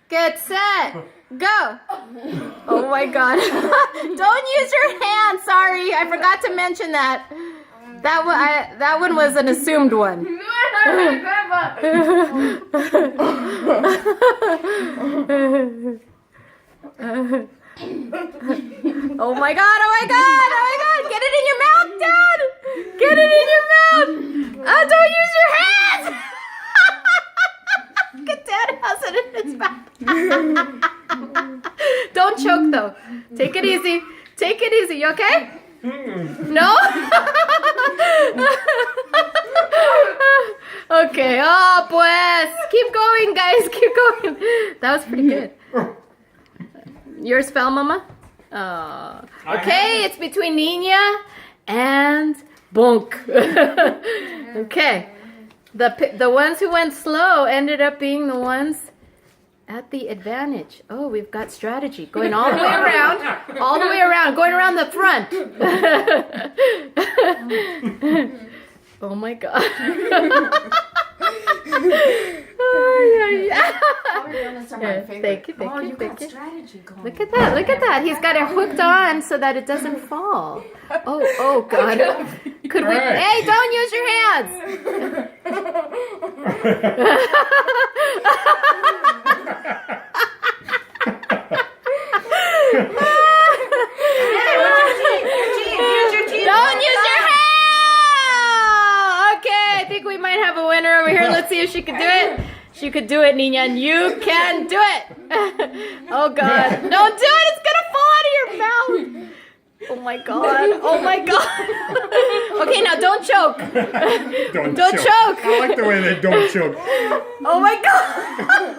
get set, go. Oh my God. Don't use your hand. Sorry, I forgot to mention that. That one was an assumed one. Oh my God, oh my God, oh my God. Get it in your mouth, Dad. Get it in your mouth. Oh, don't use your hands. Look at Dad has it in his mouth. Don't choke though. Take it easy. Take it easy. You okay? No? Okay. Oh, pues. Keep going, guys. Keep going. That was pretty good. Your spell, Mama? Okay, it's between Nina and Bonk. Okay. The ones who went slow ended up being the ones at the advantage. Oh, we've got strategy going all the way around. All the way around. Going around the front. Oh my God. Thank you, thank you, thank you. Look at that, look at that. He's got it hooked on so that it doesn't fall. Oh God. Could we? Hey, don't use your hands. Don't use your hand. Okay, I think we might have a winner over here. Let's see if she can do it. She could do it, Nina, and you can do it. Oh God, don't do it. It's gonna fall out of your mouth. Oh my God. Oh my God. Okay, now don't choke. Don't choke. I like the way they don't choke. Oh my God.